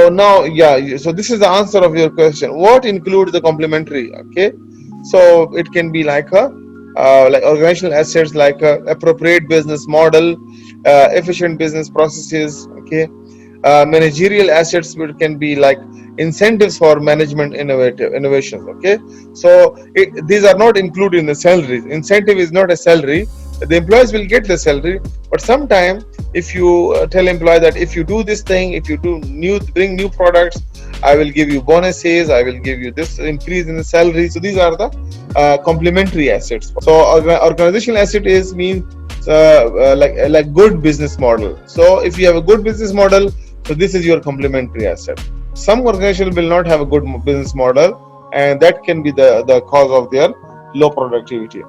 now, yeah, so this is the answer of your question. What includes the complementary? Okay, so it can be like a like organizational assets, like a appropriate business model, efficient business processes. Okay, managerial assets which can be like incentives for management innovations. Okay, so these are not included in the salaries. Incentive is not a salary. The employees will get the salary, but sometime if you tell employee that if you do this thing, if you bring new products, I will give you bonuses, I will give you this increase in the salary. So these are the complementary assets. So organizational asset is means like good business model. So if you have a good business model, so this is your complementary asset. Some organization will not have a good business model, and that can be the cause of their low productivity.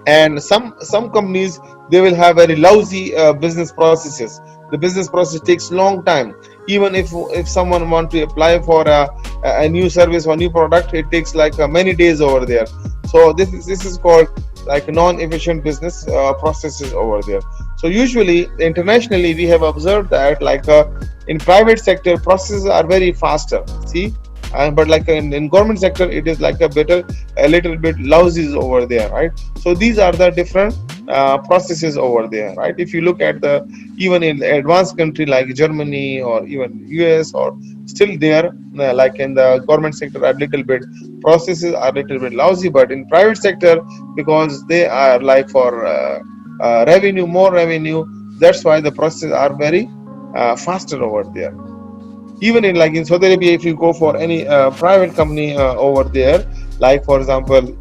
And some companies, they will have very lousy business processes. The business process takes long time. Even if someone want to apply for a new service or new product, it takes like many days over there. So this is called like non-efficient business processes over there. So usually internationally we have observed that like in private sector processes are very faster. See, but like in government sector, it is like a little bit lousy over there, right? So these are the different processes over there, right? If you look at the even in advanced country like Germany or even US, or still there like in the government sector a little bit processes are a little bit lousy, but in private sector, because they are like for revenue, more revenue, that's why the processes are very faster over there. Even in like in Saudi Arabia, if you go for any private company over there, like for example,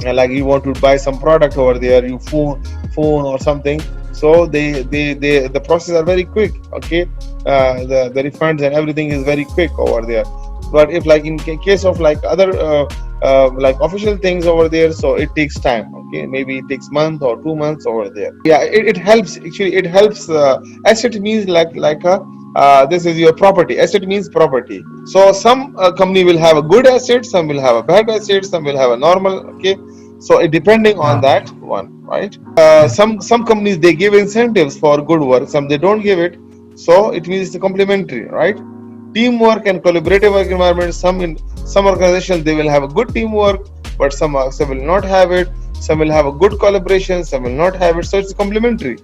like you want to buy some product over there, you phone or something, so they the process are very quick. Okay, the refunds and everything is very quick over there. But if like in case of like other like official things over there, so it takes time. Okay, maybe it takes month or 2 months over there. Yeah, it helps actually. It helps. Asset means like a this is your property. Asset means property. So some company will have a good asset, some will have a bad asset, some will have a normal. Okay, so it depending on Yeah. that one, right? Yeah. Some companies, they give incentives for good work, some they don't give it. So it means it's complementary, right? Teamwork and collaborative work environment. Some organizations, they will have a good teamwork, but some will not have it. Some will have a good collaboration, some will not have it. So it's complementary.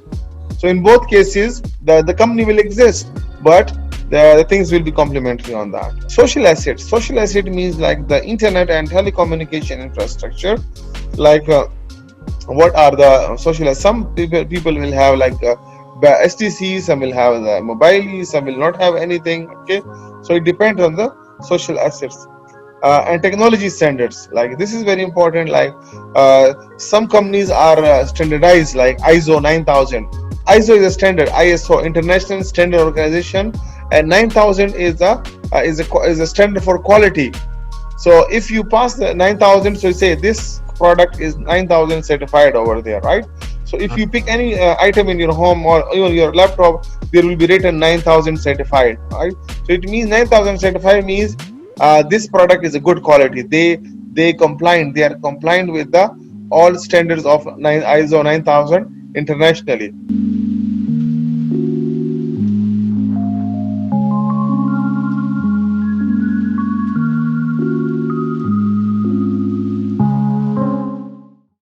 So in both cases, the company will exist, but the things will be complementary on that. Social assets. Social asset means like the internet and telecommunication infrastructure. Like what are the social assets? Some people will have like STC, some will have the mobile, some will not have anything. Okay, so it depends on the social assets. And technology standards, like this is very important. Like some companies are standardized, like ISO 9000. ISO is a standard, ISO International Standard Organization, and 9000 is a standard for quality. So if you pass the 9000, so you say this product is 9000 certified over there, right? So if you pick any item in your home or even your laptop, there will be written 9000 certified, right? So it means 9000 certified means this product is a good quality. They are compliant with the all standards of ISO 9000 internationally.